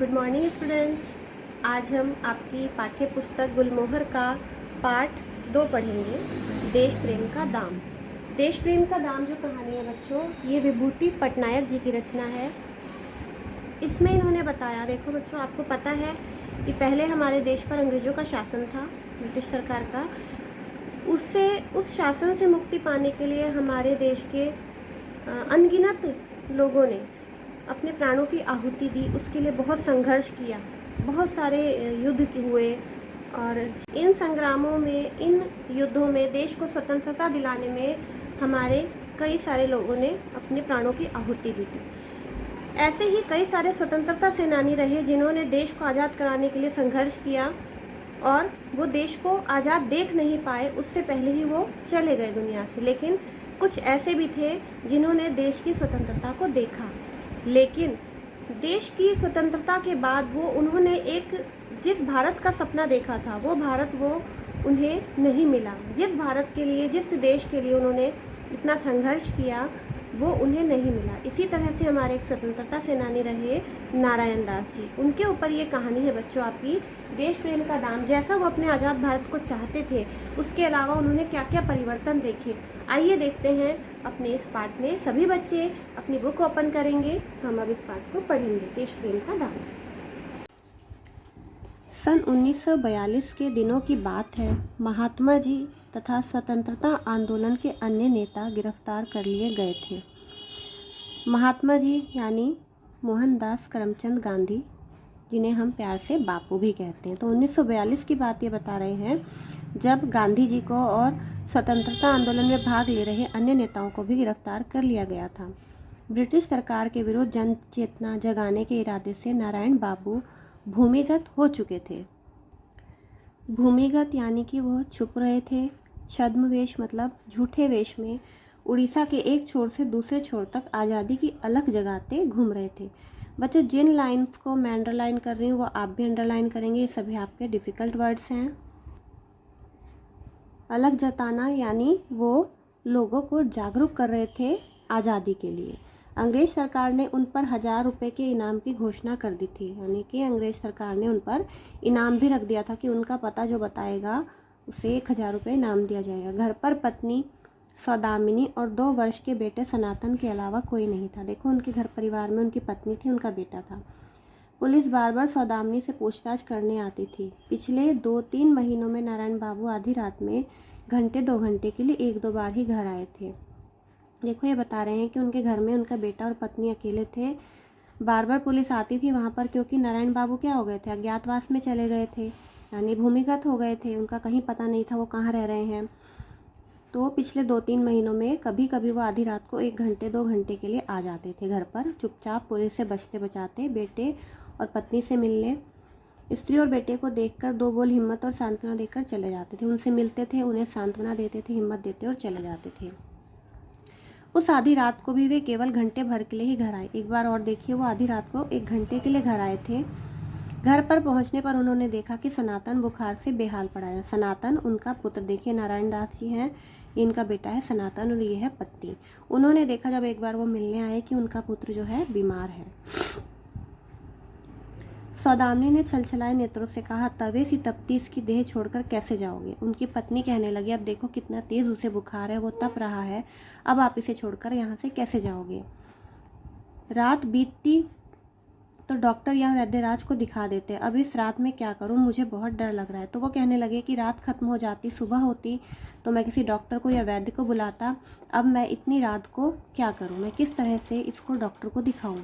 Good morning students. आज हम आपकी पाठ्य पुस्तक गुलमोहर का पाठ 2 पढ़ेंगे, देश प्रेम का दाम। देश प्रेम का दाम जो कहानी है बच्चों, ये विभूति पटनायक जी की रचना है। इसमें इन्होंने बताया, देखो बच्चों, आपको पता है कि पहले हमारे देश पर अंग्रेज़ों का शासन था, ब्रिटिश सरकार का। उस शासन से मुक्ति पाने के लिए हमारे देश के अनगिनत लोगों ने अपने प्राणों की आहुति दी। उसके लिए बहुत संघर्ष किया, बहुत सारे युद्ध हुए और इन संग्रामों में, इन युद्धों में देश को स्वतंत्रता दिलाने में हमारे कई सारे लोगों ने अपने प्राणों की आहुति भी दी। ऐसे ही कई सारे स्वतंत्रता सेनानी रहे जिन्होंने देश को आज़ाद कराने के लिए संघर्ष किया और वो देश को आज़ाद देख नहीं पाए, उससे पहले ही वो चले गए दुनिया से। लेकिन कुछ ऐसे भी थे जिन्होंने देश की स्वतंत्रता को देखा, लेकिन देश की स्वतंत्रता के बाद उन्होंने एक जिस भारत का सपना देखा था, वो भारत उन्हें नहीं मिला। जिस भारत के लिए, जिस देश के लिए उन्होंने इतना संघर्ष किया, वो उन्हें नहीं मिला। इसी तरह से हमारे एक स्वतंत्रता सेनानी रहे नारायण दास जी। उनके ऊपर ये कहानी है बच्चों आपकी, देश प्रेम का दाम। जैसा वो अपने आज़ाद भारत को चाहते थे, उसके अलावा उन्होंने क्या क्या परिवर्तन देखे, आइए देखते हैं अपने इस पाठ में। सभी बच्चे अपनी बुक ओपन करेंगे, हम अब इस पाठ को पढ़ेंगे, देश प्रेम का दाम। सन 1942 के दिनों की बात है। महात्मा जी तथा स्वतंत्रता आंदोलन के अन्य नेता गिरफ्तार कर लिए गए थे। महात्मा जी यानी मोहनदास करमचंद गांधी, जिन्हें हम प्यार से बापू भी कहते हैं। तो 1942 की बात ये बता रहे हैं, जब गांधी जी को और स्वतंत्रता आंदोलन में भाग ले रहे अन्य नेताओं को भी गिरफ्तार कर लिया गया था। ब्रिटिश सरकार के विरुद्ध जन चेतना जगाने के इरादे से नारायण बाबू भूमिगत हो चुके थे। भूमिगत यानी कि वो छुप रहे थे। छद्मवेश मतलब झूठे वेश में उड़ीसा के एक छोर से दूसरे छोर तक आज़ादी की अलग जगाते घूम रहे थे। बच्चों, जिन लाइन्स को मैं अंडरलाइन कर रही हूँ वो आप भी अंडरलाइन करेंगे, ये सभी आपके डिफ़िकल्ट वर्ड्स हैं। अलग जताना यानी वो लोगों को जागरूक कर रहे थे आज़ादी के लिए। अंग्रेज़ सरकार ने उन पर 1000 रुपये के इनाम की घोषणा कर दी थी, यानी कि अंग्रेज़ सरकार ने उन पर इनाम भी रख दिया था कि उनका पता जो बताएगा उसे 1000 रुपये इनाम दिया जाएगा। घर पर पत्नी सौदामिनी और 2 वर्ष के बेटे सनातन के अलावा कोई नहीं था। देखो, उनके घर परिवार में उनकी पत्नी थी, उनका बेटा था। पुलिस बार बार सौदामिनी से पूछताछ करने आती थी। पिछले 2-3 महीनों में नारायण बाबू आधी रात में घंटे 2 घंटे के लिए 1-2 बार ही घर आए थे। देखो, ये बता रहे हैं कि उनके घर में उनका बेटा और पत्नी अकेले थे। बार बार पुलिस आती थी वहाँ पर, क्योंकि नारायण बाबू क्या हो गए थे, अज्ञातवास में चले गए थे, यानी भूमिगत हो गए थे। उनका कहीं पता नहीं था वो कहाँ रह रहे हैं। तो पिछले 2-3 महीनों में कभी कभी वो आधी रात को 1 घंटे 2 घंटे के लिए आ जाते थे घर पर, चुपचाप पुलिस से बचते बचाते बेटे और पत्नी से मिलने। स्त्री और बेटे को देखकर 2 बोल हिम्मत और सांत्वना देकर चले जाते थे। उनसे मिलते थे, उन्हें सांत्वना देते थे, हिम्मत देते और चले जाते थे। उस आधी रात को भी वे केवल घंटे भर के लिए ही घर आए। एक बार और देखिए, वो आधी रात को 1 घंटे के लिए घर आए थे। घर पर पहुंचने पर उन्होंने देखा कि सनातन बुखार से बेहाल पड़ा है। सनातन उनका पुत्र, देखिए नारायण दास जी हैं, ये इनका बेटा है सनातन और ये है पत्नी। उन्होंने देखा जब एक बार वो मिलने आए कि उनका पुत्र जो है बीमार है। सौदामिनी ने छलछलाए नेत्रों से कहा, तवे सी तपती इसकी देह छोड़कर कैसे जाओगे? उनकी पत्नी कहने लगी, अब देखो कितना तेज उसे बुखार है, वो तप रहा है, अब आप इसे छोड़कर यहाँ से कैसे जाओगे? रात बीतती तो डॉक्टर या वैद्यराज को दिखा देते, अब इस रात में क्या करूं, मुझे बहुत डर लग रहा है। तो वो कहने लगे कि रात खत्म हो जाती, सुबह होती तो मैं किसी डॉक्टर को या वैद्य को बुलाता, अब मैं इतनी रात को क्या करूं, मैं किस तरह से इसको डॉक्टर को दिखाऊं?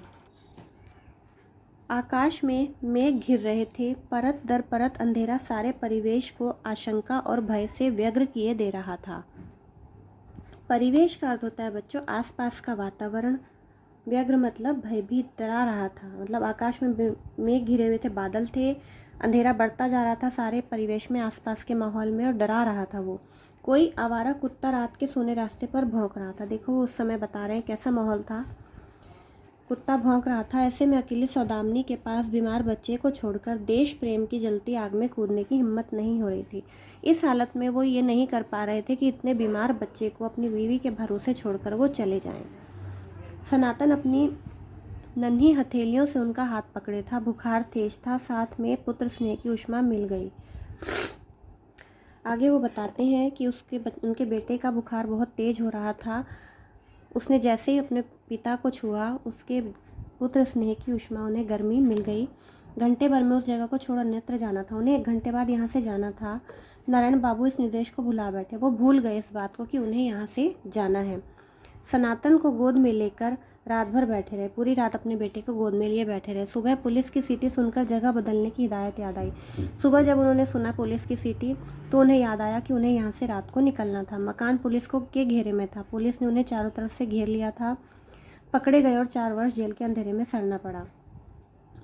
आकाश में मेघ घिर रहे थे, परत दर परत अंधेरा सारे परिवेश को आशंका और भय से व्यग्र किए दे रहा था। परिवेश का अर्थ होता है बच्चों आसपास का वातावरण, व्यग्र मतलब भयभीत, डरा रहा था। मतलब आकाश में मेघ घिरे हुए थे, बादल थे, अंधेरा बढ़ता जा रहा था सारे परिवेश में, आसपास के माहौल में, और डरा रहा था वो। कोई आवारा कुत्ता रात के सोने रास्ते पर भौंक रहा था। देखो, वो उस समय बता रहे हैं कैसा माहौल था, कुत्ता भौंक रहा था। ऐसे में अकेली सौदामिनी के पास बीमार बच्चे को छोड़कर देश प्रेम की जलती आग में कूदने की हिम्मत नहीं हो रही थी। इस हालत में वो ये नहीं कर पा रहे थे कि इतने बीमार बच्चे को अपनी बीवी के भरोसे छोड़कर वो चले जाएं। सनातन अपनी नन्ही हथेलियों से उनका हाथ पकड़े था। बुखार तेज था, साथ में पुत्र स्नेह की उष्मा मिल गई। आगे वो बताते हैं कि उनके बेटे का बुखार बहुत तेज हो रहा था। उसने जैसे ही अपने पिता को छुआ, उसके पुत्र स्नेह की उष्मा उन्हें गर्मी मिल गई। घंटे भर में उस जगह को छोड़ अन्यत्र जाना था। उन्हें 1 घंटे बाद यहाँ से जाना था। नारायण बाबू इस निर्देश को भुला बैठे। वो भूल गए इस बात को कि उन्हें यहाँ से जाना है। सनातन को गोद में लेकर रात भर बैठे रहे। पूरी रात अपने बेटे को गोद में लिए बैठे रहे। सुबह पुलिस की सीटी सुनकर जगह बदलने की हिदायत याद आई। सुबह जब उन्होंने सुना पुलिस की सीटी, तो उन्हें याद आया कि उन्हें यहाँ से रात को निकलना था। मकान पुलिस के घेरे में था। पुलिस ने उन्हें चारों तरफ से घेर लिया था। पकड़े गए और 4 वर्ष जेल के अंधेरे में सड़ना पड़ा।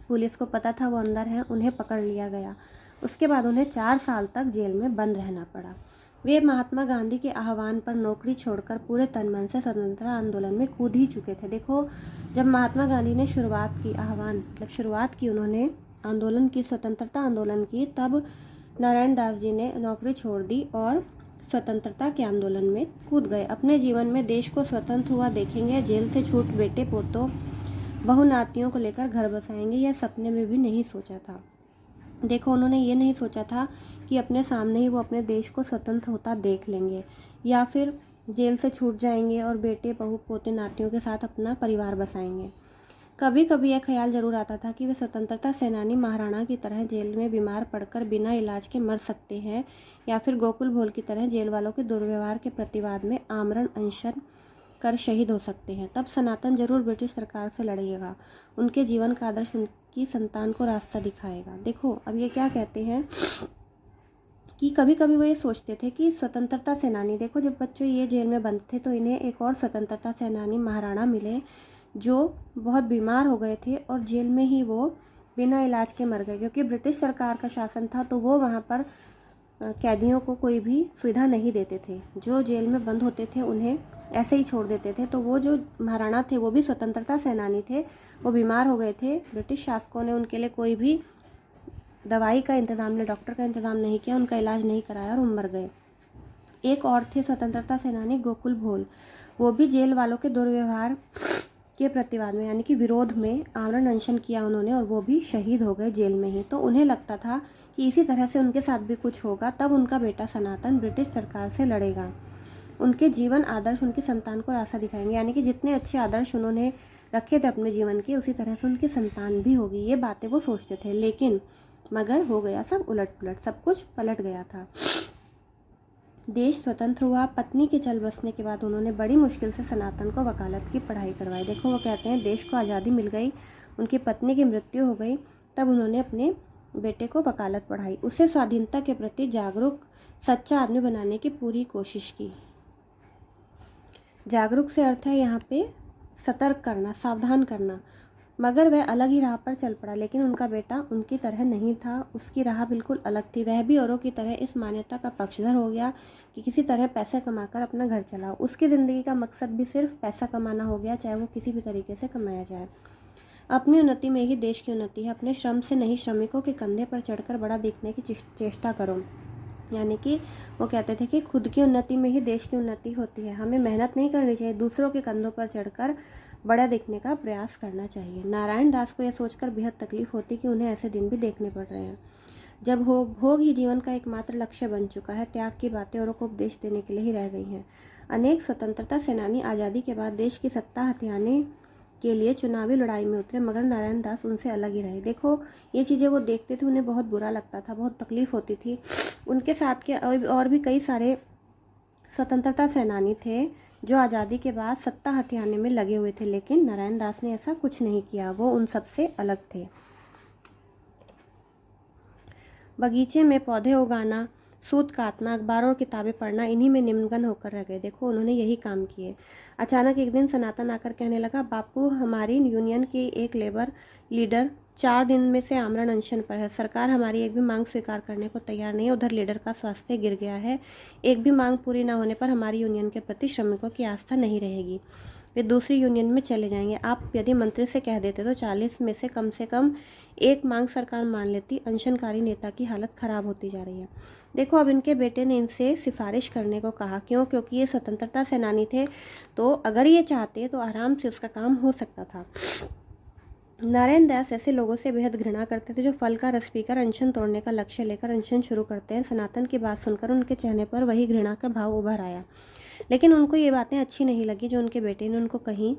पुलिस को पता था वो अंदर है, उन्हें पकड़ लिया गया। उसके बाद उन्हें 4 साल तक जेल में बंद रहना पड़ा। वे महात्मा गांधी के आह्वान पर नौकरी छोड़कर पूरे तन मन से स्वतंत्रता आंदोलन में कूद ही चुके थे। देखो, जब महात्मा गांधी ने शुरुआत की उन्होंने आंदोलन की, स्वतंत्रता आंदोलन की, तब नारायण दास जी ने नौकरी छोड़ दी और स्वतंत्रता के आंदोलन में कूद गए। अपने जीवन में देश को स्वतंत्र हुआ देखेंगे, जेल से छूट बेटे पोतों बहु नातियों को लेकर घर बसाएंगे, यह सपने में भी नहीं सोचा था। देखो, उन्होंने ये नहीं सोचा था कि अपने सामने ही वो अपने देश को स्वतंत्र होता देख लेंगे या फिर जेल से छूट जाएंगे और बेटे बहू पोते नातियों के साथ अपना परिवार बसाएंगे। कभी कभी यह ख्याल जरूर आता था कि वे स्वतंत्रता सेनानी महाराणा की तरह जेल में बीमार पड़कर बिना इलाज के मर सकते हैं या फिर गोकुल भोल की तरह जेल वालों के दुर्व्यवहार के प्रतिवाद में आमरण अनशन कर शहीद हो सकते हैं। तब सनातन जरूर ब्रिटिश सरकार से लड़ेगा। उनके जीवन का आदर्श उनकी संतान को रास्ता दिखाएगा। देखो, अब ये क्या कहते हैं कि कभी कभी वो ये सोचते थे कि स्वतंत्रता सेनानी, देखो जब बच्चे ये जेल में बंद थे तो इन्हें एक और स्वतंत्रता सेनानी महाराणा मिले जो बहुत बीमार हो गए थे और जेल में ही वो बिना इलाज के मर गए, क्योंकि ब्रिटिश सरकार का शासन था तो वो वहाँ पर कैदियों को कोई भी सुविधा नहीं देते थे। जो जेल में बंद होते थे उन्हें ऐसे ही छोड़ देते थे। तो वो जो महाराणा थे वो भी स्वतंत्रता सेनानी थे, वो बीमार हो गए थे। ब्रिटिश शासकों ने उनके लिए कोई भी दवाई का इंतज़ाम नहीं, डॉक्टर का इंतज़ाम नहीं किया, उनका इलाज नहीं कराया और वो मर गए। एक और थे स्वतंत्रता सेनानी गोकुल भोल, वो भी जेल वालों के दुर्व्यवहार के प्रतिवाद में यानी कि विरोध में आमरण अनशन किया उन्होंने और वो भी शहीद हो गए जेल में ही। तो उन्हें लगता था कि इसी तरह से उनके साथ भी कुछ होगा, तब उनका बेटा सनातन ब्रिटिश सरकार से लड़ेगा। उनके जीवन आदर्श उनकी संतान को रास्ता दिखाएंगे, यानी कि जितने अच्छे आदर्श उन्होंने रखे थे अपने जीवन के, उसी तरह से उनकी संतान भी होगी। ये बातें वो सोचते थे, लेकिन मगर हो गया सब उलट पुलट, सब कुछ पलट गया था। देश स्वतंत्र हुआ। पत्नी के चल बसने के बाद उन्होंने बड़ी मुश्किल से सनातन को वकालत की पढ़ाई करवाई। देखो, वो कहते हैं देश को आज़ादी मिल गई, उनकी पत्नी की मृत्यु हो गई, तब उन्होंने अपने बेटे को वकालत पढ़ाई। उसे स्वाधीनता के प्रति जागरूक सच्चा आदमी बनाने की पूरी कोशिश की। जागरूक से अर्थ है यहाँ पे सतर्क करना, सावधान करना। मगर वह अलग ही राह पर चल पड़ा, लेकिन उनका बेटा उनकी तरह नहीं था, उसकी राह बिल्कुल अलग थी। वह भी औरों की तरह इस मान्यता का पक्षधर हो गया कि किसी तरह पैसे कमाकर अपना घर चलाओ। उसकी ज़िंदगी का मकसद भी सिर्फ पैसा कमाना हो गया, चाहे वो किसी भी तरीके से कमाया जाए। अपनी उन्नति में ही देश की उन्नति है। अपने श्रम से नहीं, श्रमिकों के कंधे पर चढ़कर बड़ा दिखने की चेष्टा करो। यानी कि वो कहते थे कि खुद की उन्नति में ही देश की उन्नति होती है। हमें मेहनत नहीं करनी चाहिए, दूसरों के कंधों पर चढ़कर बड़ा दिखने का प्रयास करना चाहिए। नारायण दास को यह सोचकर बेहद तकलीफ होती कि उन्हें ऐसे दिन भी देखने पड़ रहे हैं जब भोग ही जीवन का एकमात्र लक्ष्य बन चुका है। त्याग की बातें औरों को उपदेश देने के लिए ही रह गई हैं। अनेक स्वतंत्रता सेनानी आज़ादी के बाद देश की सत्ता हथियाने के लिए चुनावी लड़ाई में उतरे, मगर नारायण दास उनसे अलग ही रहे। देखो, ये चीज़ें वो देखते थे, उन्हें बहुत बुरा लगता था, बहुत तकलीफ होती थी। उनके साथ के और भी कई सारे स्वतंत्रता सेनानी थे जो आज़ादी के बाद सत्ता हथियाने में लगे हुए थे, लेकिन नारायण दास ने ऐसा कुछ नहीं किया। वो उन सब से अलग थे। बगीचे में पौधे उगाना, सूत काटना, अखबार और किताबें पढ़ना, इन्हीं में निमग्न होकर रह गए। देखो, उन्होंने यही काम किए। अचानक एक दिन सनातन आकर कहने लगा, बापू, हमारी यूनियन की एक लेबर लीडर 4 दिन में से आमरण अनशन पर है। सरकार हमारी एक भी मांग स्वीकार करने को तैयार नहीं है। उधर लीडर का स्वास्थ्य गिर गया है। एक भी मांग पूरी न होने पर हमारी यूनियन के प्रति श्रमिकों की आस्था नहीं रहेगी, वे दूसरी यूनियन में चले जाएंगे। आप यदि मंत्री से कह देते तो 40 में से कम एक मांग सरकार मान लेती। अनशनकारी नेता की हालत खराब होती जा रही है। देखो, अब इनके बेटे ने इनसे सिफारिश करने को कहा। क्यों? क्योंकि ये स्वतंत्रता सेनानी थे, तो अगर ये चाहते तो आराम से उसका काम हो सकता था। नारायण दास ऐसे लोगों से बेहद घृणा करते थे जो फल का रस पीकर अनशन तोड़ने का लक्ष्य लेकर अनशन शुरू करते हैं। सनातन की बात सुनकर उनके चेहरे पर वही घृणा का भाव उभर आया, लेकिन उनको ये बातें अच्छी नहीं लगी जो उनके बेटे ने उनको कही।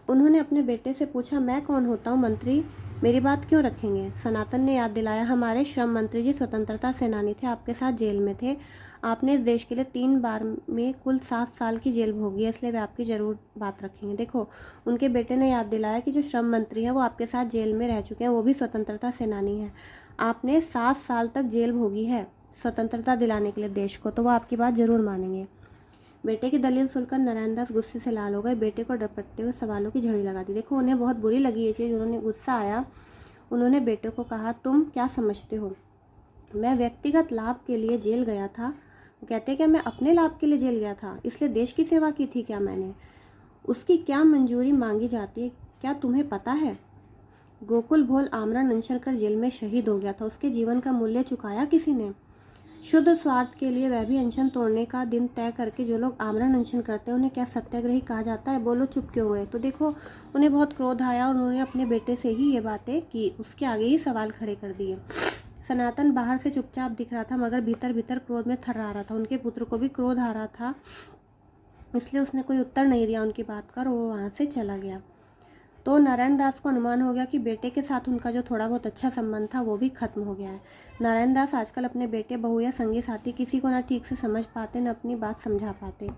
उन्होंने अपने बेटे से पूछा, मैं कौन होता हूँ मंत्री, मेरी बात क्यों रखेंगे? सनातन ने याद दिलाया, हमारे श्रम मंत्री जी स्वतंत्रता सेनानी थे, आपके साथ जेल में थे। आपने इस देश के लिए 3 बार में कुल 7 साल की जेल भोगी है, इसलिए वे आपकी ज़रूर बात रखेंगे। देखो, उनके बेटे ने याद दिलाया कि जो श्रम मंत्री हैं वो आपके साथ जेल में रह चुके हैं, वो भी स्वतंत्रता सेनानी हैं। आपने 7 साल तक जेल भोगी है स्वतंत्रता दिलाने के लिए देश को, तो वो आपकी बात ज़रूर मानेंगे। बेटे की दलील सुनकर नारायण दास गुस्से से लाल हो गए। बेटे को डपटते हुए सवालों की झड़ी लगा दी। देखो, उन्हें बहुत बुरी लगी ये चीज़, उन्होंने गुस्सा आया। उन्होंने बेटे को कहा, तुम क्या समझते हो, मैं व्यक्तिगत लाभ के लिए जेल गया था? वो कहते क्या मैं अपने लाभ के लिए जेल गया था, इसलिए देश की सेवा की थी क्या मैंने? उसकी क्या मंजूरी मांगी जाती है, क्या तुम्हें पता है? गोकुल भोल आमरण अनशन कर जेल में शहीद हो गया था, उसके जीवन का मूल्य चुकाया किसी ने? शुद्ध स्वार्थ के लिए वह भी अनशन तोड़ने का दिन तय करके जो लोग आमरण अनशन करते हैं उन्हें क्या सत्याग्रही कहा जाता है? बोलो, चुप क्यों हुए? तो देखो, उन्हें बहुत क्रोध आया और उन्होंने अपने बेटे से ही ये बातें की, उसके आगे ही सवाल खड़े कर दिए। सनातन बाहर से चुपचाप दिख रहा था, मगर भीतर भीतर क्रोध में थर्रा रहा था। उनके पुत्र को भी क्रोध आ रहा था, इसलिए उसने कोई उत्तर नहीं दिया उनकी बात का और वो वहाँ से चला गया। तो नारायण दास को अनुमान हो गया कि बेटे के साथ उनका जो थोड़ा बहुत अच्छा संबंध था वो भी खत्म हो गया है। नारायण दास आजकल अपने बेटे, बहू या संगी साथी किसी को ना ठीक से समझ पाते, न अपनी बात समझा पाते।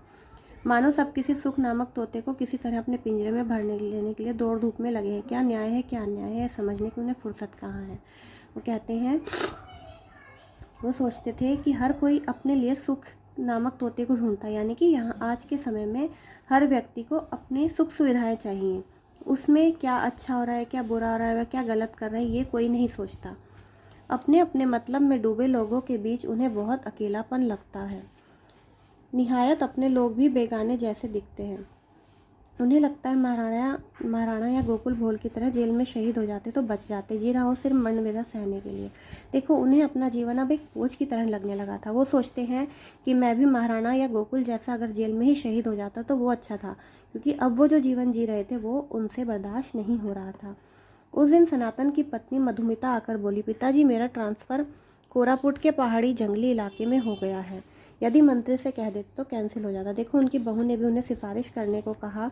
मानो सब किसी सुख नामक तोते को किसी तरह अपने पिंजरे में भरने लेने के लिए दौड़ धूप में लगे हैं। क्या न्याय है, क्या अन्याय है, समझने की उन्हें फुर्सत कहाँ है। वो कहते हैं, वो सोचते थे कि हर कोई अपने लिए सुख नामक तोते को ढूंढता है, यानी कि यहाँ आज के समय में हर व्यक्ति को अपनी सुख सुविधाएं चाहिए। उसमें क्या अच्छा हो रहा है, क्या बुरा हो रहा है, वह क्या गलत कर रहे हैं, ये कोई नहीं सोचता। अपने अपने मतलब में डूबे लोगों के बीच उन्हें बहुत अकेलापन लगता है। निहायत अपने लोग भी बेगाने जैसे दिखते हैं। उन्हें लगता है महाराणा या गोकुल भोल की तरह जेल में शहीद हो जाते तो बच जाते, जी रहा हो सिर्फ मरणवेदना सहने के लिए। देखो, उन्हें अपना जीवन अब एक बोझ की तरह लगने लगा था। वो सोचते हैं कि मैं भी महाराणा या गोकुल जैसा अगर जेल में ही शहीद हो जाता तो वो अच्छा था, क्योंकि अब वो जो जीवन जी रहे थे वो उनसे बर्दाश्त नहीं हो रहा था। उस दिन सनातन की पत्नी मधुमिता आकर बोली, पिताजी, मेरा ट्रांसफ़र कोरापुट के पहाड़ी जंगली इलाके में हो गया है, यदि मंत्री से कह देते तो कैंसिल हो जाता। देखो, उनकी बहू ने भी उन्हें सिफारिश करने को कहा।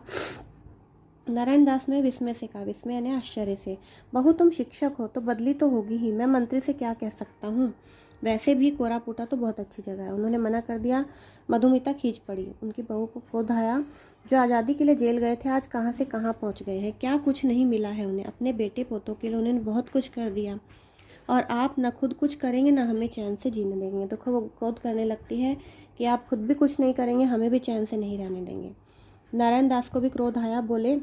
नारायण दास ने विस्मय से कहा, विस्मय यानी आश्चर्य से, बहू तुम शिक्षक हो तो बदली तो होगी ही, मैं मंत्री से क्या कह सकता हूँ, वैसे भी कोरापुटा तो बहुत अच्छी जगह है। उन्होंने मना कर दिया। मधुमिता खींच पड़ी। उनकी बहू को क्रोध आया। जो आज़ादी के लिए जेल गए थे आज कहाँ से कहाँ पहुँच गए हैं, क्या कुछ नहीं मिला है उन्हें। अपने बेटे पोतों के लिए उन्होंने बहुत कुछ कर दिया, और आप न खुद कुछ करेंगे ना हमें चैन से जीने देंगे। देखो, वो क्रोध करने लगती है कि आप खुद भी कुछ नहीं करेंगे, हमें भी चैन से नहीं रहने देंगे। नारायण दास को भी क्रोध आया। बोले,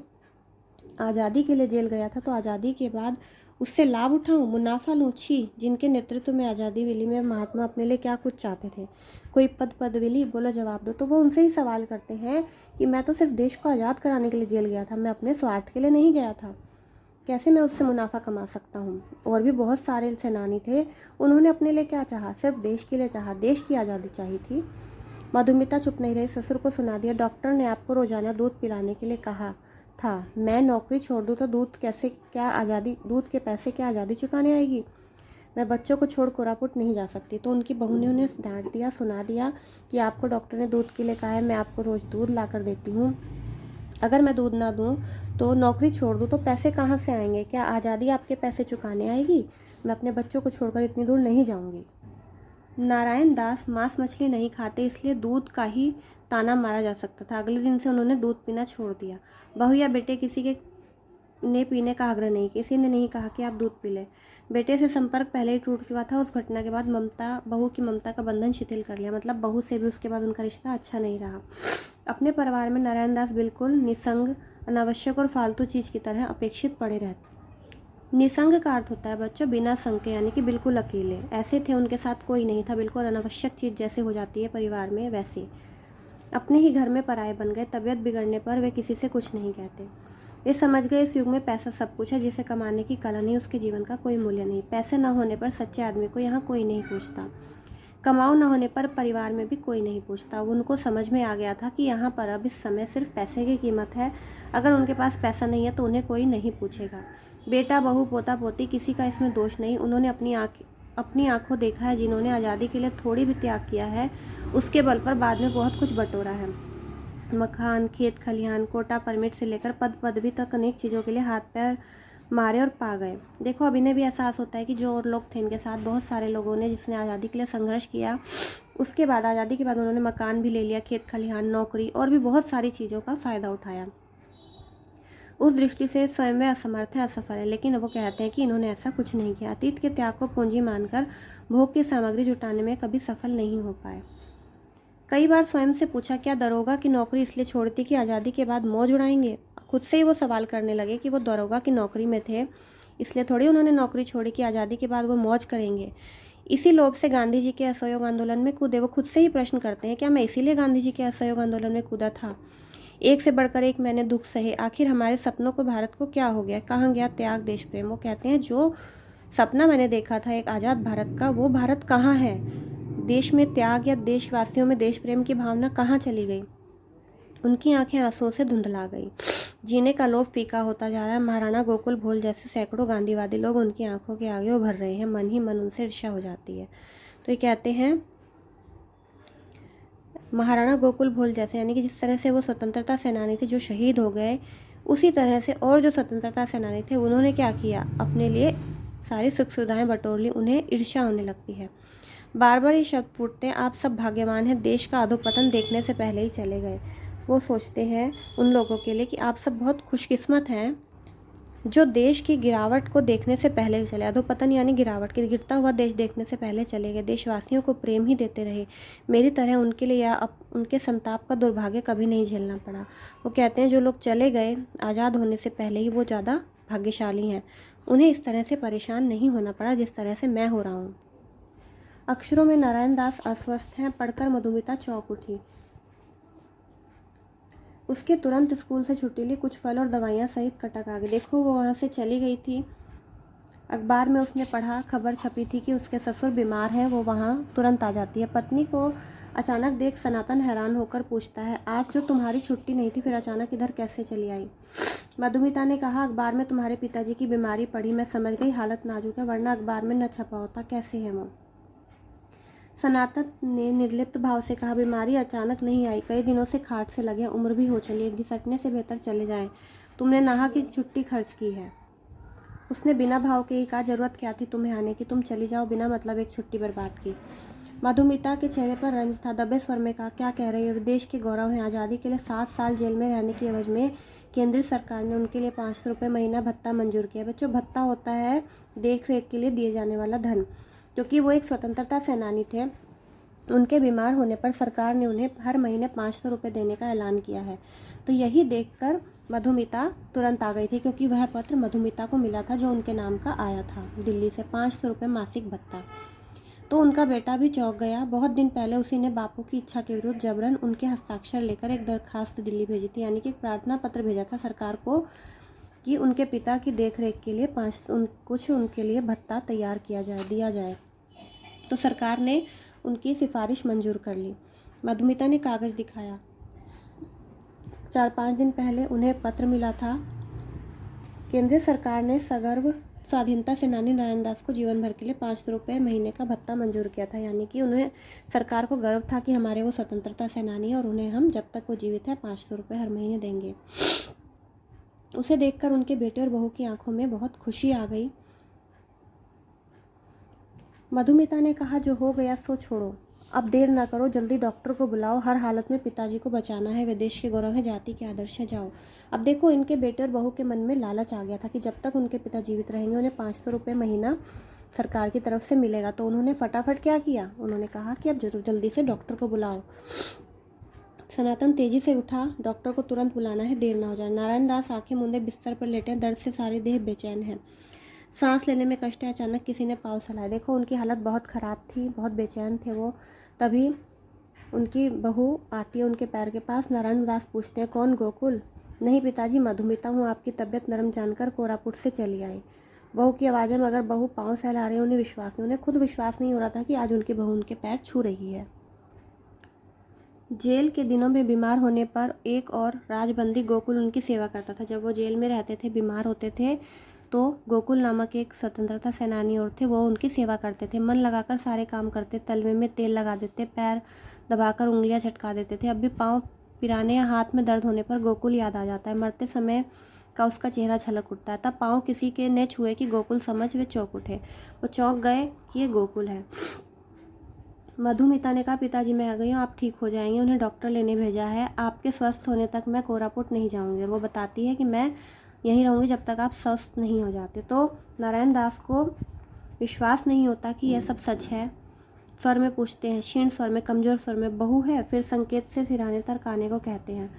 आज़ादी के लिए जेल गया था तो आज़ादी के बाद उससे लाभ उठाऊं, मुनाफा लूँ? छी, जिनके नेतृत्व में आज़ादी मिली में महात्मा अपने लिए क्या कुछ चाहते थे, कोई पद पदवी? बोलो, जवाब दो। तो वो उनसे ही सवाल करते हैं कि मैं तो सिर्फ देश को आज़ाद कराने के लिए जेल गया था, मैं अपने स्वार्थ के लिए नहीं गया था, कैसे मैं उससे मुनाफा कमा सकता हूँ? और भी बहुत सारे सेनानी थे, उन्होंने अपने लिए क्या चाहा, सिर्फ देश के लिए चाहा, देश की आज़ादी चाहिए थी। मधुमिता चुप नहीं रही, ससुर को सुना दिया, डॉक्टर ने आपको रोजाना दूध पिलाने के लिए कहा था, मैं नौकरी छोड़ दूँ तो दूध के पैसे क्या आज़ादी चुकाने आएगी? मैं बच्चों को छोड़ कोरापुट नहीं जा सकती। तो उनकी बहू ने उन्हें डांट दिया, सुना दिया कि आपको डॉक्टर ने दूध के लिए कहा है, मैं आपको रोज़ दूध ला कर देती हूँ, अगर मैं दूध ना दूँ तो नौकरी छोड़ दूँ तो पैसे कहाँ से आएंगे? क्या आज़ादी आपके पैसे चुकाने आएगी? मैं अपने बच्चों को छोड़कर इतनी दूर नहीं जाऊँगी। नारायण दास मांस मछली नहीं खाते, इसलिए दूध का ही ताना मारा जा सकता था। अगले दिन से उन्होंने दूध पीना छोड़ दिया। बहू या बेटे किसी के ने पीने का आग्रह नहीं, किसी ने नहीं कहा कि आप दूध पी लें। बेटे से संपर्क पहले ही टूट चुका था। उस घटना के बाद बहू की ममता का बंधन शिथिल कर लिया, मतलब बहू से भी उसके बाद उनका रिश्ता अच्छा नहीं रहा। अपने परिवार में नारायण दास बिल्कुल निसंग, अनावश्यक और फालतू चीज़ की तरह अपेक्षित पड़े रहते। निसंग का अर्थ होता है बच्चों बिना संग के, यानी कि बिल्कुल अकेले। ऐसे थे, उनके साथ कोई नहीं था, बिल्कुल अनावश्यक चीज़ जैसे हो जाती है परिवार में वैसे। अपने ही घर में पराये बन गए। तबीयत बिगड़ने पर वे किसी से कुछ नहीं कहते। वे समझ गए इस युग में पैसा सब कुछ है, जिसे कमाने की कला नहीं उसके जीवन का कोई मूल्य नहीं। पैसे न होने पर सच्चे आदमी को यहाँ कोई नहीं पूछता, कमाऊ न होने पर परिवार में भी कोई नहीं पूछता। उनको समझ में आ गया था कि यहाँ पर अब इस समय सिर्फ पैसे की कीमत है, अगर उनके पास पैसा नहीं है तो उन्हें कोई नहीं पूछेगा। बेटा, बहू, पोता, पोती, किसी का इसमें दोष नहीं। उन्होंने अपनी आंखों देखा है, जिन्होंने आज़ादी के लिए थोड़ी भी त्याग किया है, उसके बल पर बाद में बहुत कुछ बटोरा है। मकान, खेत खलिहान, कोटा, परमिट से लेकर पद पदवी तक अनेक चीज़ों के लिए हाथ पैर मारे और पा गए। देखो, अब इन्हें भी एहसास होता है कि जो और लोग थे इनके साथ, बहुत सारे लोगों ने जिसने आज़ादी के लिए संघर्ष किया, उसके बाद आज़ादी के बाद उन्होंने मकान भी ले लिया, खेत खलिहान, नौकरी और भी बहुत सारी चीज़ों का फ़ायदा उठाया। उस दृष्टि से स्वयं वे असमर्थ है, असफल है, लेकिन वो कहते हैं कि इन्होंने ऐसा कुछ नहीं किया। अतीत के त्याग को पूंजी मानकर भोग की सामग्री जुटाने में कभी सफल नहीं हो पाए। कई बार स्वयं से पूछा, क्या दरोगा की नौकरी इसलिए छोड़ी थी कि आज़ादी के बाद मौज उड़ाएंगे? खुद से ही वो सवाल करने लगे कि वो दरोगा की नौकरी में थे, इसलिए थोड़ी उन्होंने नौकरी छोड़ी कि आज़ादी के बाद वो मौज करेंगे। इसी लोभ से गांधी जी के असहयोग आंदोलन में कूदे। वो खुद से ही प्रश्न करते हैं, क्या मैं इसीलिए गांधी जी के असहयोग आंदोलन में कूदा था? एक से बढ़कर एक मैंने दुख सहे। आखिर हमारे सपनों को, भारत को क्या हो गया? कहाँ गया त्याग, देश प्रेम? वो कहते हैं, जो सपना मैंने देखा था एक आज़ाद भारत का, वो भारत कहाँ है? देश में त्याग या देशवासियों में देश प्रेम की भावना कहाँ चली गई? उनकी आंखें आंसुओं से धुंधला गई। जीने का लोभ फीका होता जा रहा है। महाराणा गोकुल भोल जैसे सैकड़ों गांधीवादी लोग उनकी आंखों के आगे उभर रहे हैं। मन ही मन उनसे ईर्ष्या हो जाती है। तो ये कहते हैं, महाराणा गोकुल भोल जैसे, यानी कि जिस तरह से वो स्वतंत्रता सेनानी थे जो शहीद हो गए, उसी तरह से और जो स्वतंत्रता सेनानी थे उन्होंने क्या किया? अपने लिए सारी सुख सुविधाएं बटोर ली। उन्हें ईर्ष्या होने लगती है। बार बार ये शब्द फूटते हैं, आप सब भाग्यवान हैं, देश का अधोपतन देखने से पहले ही चले गए। वो सोचते हैं उन लोगों के लिए कि आप सब बहुत खुशकिस्मत हैं जो देश की गिरावट को देखने से पहले ही चले। अधोपतन यानी गिरावट के, गिरता हुआ देश देखने से पहले चले गए। देशवासियों को प्रेम ही देते रहे। मेरी तरह उनके लिए या उनके संताप का दुर्भाग्य कभी नहीं झेलना पड़ा। वो कहते हैं, जो लोग चले गए आज़ाद होने से पहले ही, वो ज़्यादा भाग्यशाली हैं। उन्हें इस तरह से परेशान नहीं होना पड़ा जिस तरह से मैं हो रहा हूँ। अक्षरों में नारायण दास अस्वस्थ हैं, पढ़कर मधुमिता चौंक उठी। उसके तुरंत स्कूल से छुट्टी ली, कुछ फल और दवाइयाँ सहित कटक आ गई। देखो, वो वहाँ से चली गई थी। अखबार में उसने पढ़ा, खबर छपी थी कि उसके ससुर बीमार हैं। वो वहाँ तुरंत आ जाती है। पत्नी को अचानक देख सनातन हैरान होकर पूछता है, आज जो तुम्हारी छुट्टी नहीं थी, फिर अचानक इधर कैसे चली आई? मधुमिता ने कहा, अखबार में तुम्हारे पिताजी की बीमारी पढ़ी, मैं समझ गई हालत नाजुक है, वरना अखबार में न छपा होता। कैसे है वो? सनातन ने निर्लिप्त भाव से कहा, बीमारी अचानक नहीं आई, कई दिनों से खाट से लगे, उम्र भी हो चली है, घिसटने से बेहतर चले जाएं। तुमने नाहा की छुट्टी खर्च की है। उसने बिना भाव के ही कहा, जरूरत क्या थी तुम्हें आने की? तुम चली जाओ, बिना मतलब एक छुट्टी बर्बाद की। मधुमिता के चेहरे पर रंज था। दबे स्वर में कहा, क्या कह रही हो? विदेश के गौरव हैं। आज़ादी के लिए 7 साल जेल में रहने की एवज में केंद्रीय सरकार ने उनके लिए 500 रुपये महीना भत्ता मंजूर किया। बच्चों, भत्ता होता है देख रेख के लिए दिए जाने वाला धन। क्योंकि वो एक स्वतंत्रता सेनानी थे, उनके बीमार होने पर सरकार ने उन्हें हर महीने 500 रुपये देने का ऐलान किया है। तो यही देखकर मधुमिता तुरंत आ गई थी, क्योंकि वह पत्र मधुमिता को मिला था जो उनके नाम का आया था दिल्ली से, 500 रुपये मासिक भत्ता। तो उनका बेटा भी चौंक गया। बहुत दिन पहले उसी ने बापू की इच्छा के विरुद्ध जबरन उनके हस्ताक्षर लेकर एक दरखास्त दिल्ली भेजी थी, यानी कि एक प्रार्थना पत्र भेजा था सरकार को कि उनके पिता की देखरेख के लिए कुछ उनके लिए भत्ता तैयार किया जाए, दिया जाए। तो सरकार ने उनकी सिफारिश मंजूर कर ली। मधुमिता ने कागज़ दिखाया। 4-5 दिन पहले उन्हें पत्र मिला था। केंद्रीय सरकार ने सगर्व स्वाधीनता सेनानी नारायण दास को जीवन भर के लिए 500 रुपये महीने का भत्ता मंजूर किया था, यानी कि उन्हें, सरकार को गर्व था कि हमारे वो स्वतंत्रता सेनानी है और उन्हें हम जब तक वो जीवित है 500 रुपये हर महीने देंगे। उसे देखकर उनके बेटे और बहू की आंखों में बहुत खुशी आ गई। मधुमिता ने कहा, जो हो गया सो छोड़ो, अब देर ना करो, जल्दी डॉक्टर को बुलाओ, हर हालत में पिताजी को बचाना है, वे देश के गौरव है, जाति के आदर्श है, जाओ। अब देखो, इनके बेटे और बहू के मन में लालच आ गया था कि जब तक उनके पिता जीवित रहेंगे उन्हें 500 रुपये महीना सरकार की तरफ से मिलेगा। तो उन्होंने फटाफट क्या किया? उन्होंने कहा कि अब जल्दी से डॉक्टर को बुलाओ। सनातन तेजी से उठा, डॉक्टर को तुरंत बुलाना है, देर ना हो जाए। नारायण दास आंखें मूंदे बिस्तर पर लेटे, दर्द से सारी देह बेचैन है, सांस लेने में कष्ट है। अचानक किसी ने पाँव हिलाया। देखो, उनकी हालत बहुत ख़राब थी, बहुत बेचैन थे वो। तभी उनकी बहू आती है उनके पैर के पास। नारायण दास पूछते हैं, कौन? गोकुल? नहीं पिताजी, मधुमिता हूँ, आपकी तबीयत नरम जानकर कोरापुट से चली आई। बहू की आवाज़ में अगर बहू पाँव सहला रही है, उन्हें विश्वास नहीं, उन्हें खुद विश्वास नहीं हो रहा था कि आज उनकी बहू उनके पैर छू रही है। जेल के दिनों में बीमार होने पर एक और राजबंदी गोकुल उनकी सेवा करता था। जब वो जेल में रहते थे, बीमार होते थे, तो गोकुल नामक एक स्वतंत्रता सेनानी और थे, वो उनकी सेवा करते थे। मन लगाकर सारे काम करते, तलवे में तेल लगा देते, पैर दबाकर उंगलियां झटका देते थे। अब भी पाँव पिराने या हाथ में दर्द होने पर गोकुल याद आ जाता है। मरते समय का उसका चेहरा झलक उठता है। तब पाँव किसी के ने छुए कि गोकुल समझ वे चौंक उठे। वो चौंक गए कि ये गोकुल है। मधुमिता ने कहा, पिताजी मैं आ गई हूँ, आप ठीक हो जाएंगे। उन्हें डॉक्टर लेने भेजा है। आपके स्वस्थ होने तक मैं कोरापुट नहीं जाऊंगी। और वो बताती है कि मैं यहीं रहूंगी जब तक आप स्वस्थ नहीं हो जाते। तो नारायण दास को विश्वास नहीं होता कि यह सब सच है। स्वर में पूछते हैं, क्षीण स्वर में, कमजोर स्वर में, बहू है? फिर संकेत से सिरहाने तरकाने को कहते हैं।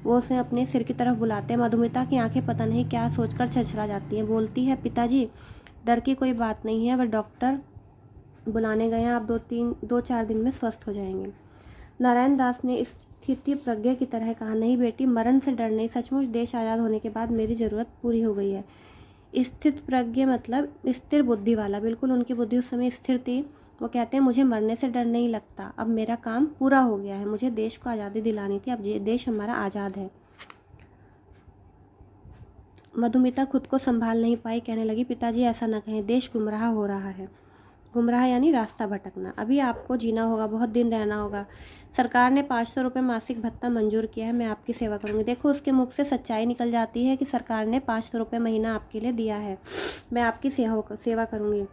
वो उसे अपने सिर की तरफ बुलाते हैं। मधुमिता की आंखें पता नहीं क्या सोचकर छछरा जाती हैं। बोलती है, पिताजी डर की कोई बात नहीं है, वह डॉक्टर बुलाने गए हैं, आप 2-4 दिन में स्वस्थ हो जाएंगे। नारायण दास ने स्थिति प्रज्ञ की तरह कहा, नहीं बेटी, मरण से डर नहीं, सचमुच देश आज़ाद होने के बाद मेरी ज़रूरत पूरी हो गई है। स्थित प्रज्ञ मतलब स्थिर बुद्धि वाला। बिल्कुल उनकी बुद्धि उस समय स्थिर थी। वो कहते हैं, मुझे मरने से डर नहीं लगता, अब मेरा काम पूरा हो गया है। मुझे देश को आज़ादी दिलानी थी, अब ये देश हमारा आज़ाद है। मधुमिता खुद को संभाल नहीं पाई, कहने लगी, पिताजी ऐसा न कहें, देश गुमराह हो रहा है। गुमराह यानी रास्ता भटकना। अभी आपको जीना होगा, बहुत दिन रहना होगा। सरकार ने 500 रुपये मासिक भत्ता मंजूर किया है, मैं आपकी सेवा करूंगी। देखो, उसके मुख से सच्चाई निकल जाती है कि सरकार ने 500 रुपये महीना आपके लिए दिया है, मैं आपकी सेवा करूंगी।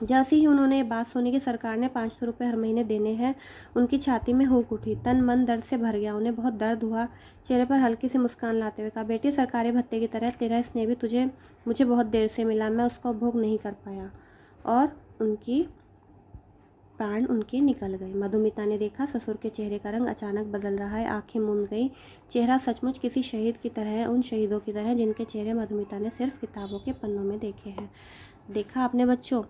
जैसे ही उन्होंने ये बात सुनी कि सरकार ने 500 रुपये हर महीने देने हैं, उनकी छाती में हुक उठी, तन मन दर्द से भर गया। उन्हें बहुत दर्द हुआ। चेहरे पर हल्की सी मुस्कान लाते हुए कहा, बेटी, सरकारी भत्ते की तरह तेरा स्नेह भी मुझे बहुत देर से मिला, मैं उसका उपभोग नहीं कर पाया। और उनकी प्राण उनके निकल गए। मधुमिता ने देखा, ससुर के चेहरे का रंग अचानक बदल रहा है। आंखें मूंद गई। चेहरा सचमुच किसी शहीद की तरह है, उन शहीदों की तरह जिनके चेहरे मधुमिता ने सिर्फ किताबों के पन्नों में देखे हैं। देखा आपने बच्चों,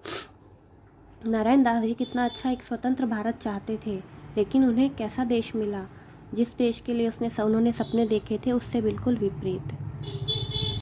नारायण दास जी कितना अच्छा एक स्वतंत्र भारत चाहते थे, लेकिन उन्हें कैसा देश मिला। जिस देश के लिए उन्होंने सपने देखे थे, उससे बिल्कुल विपरीत।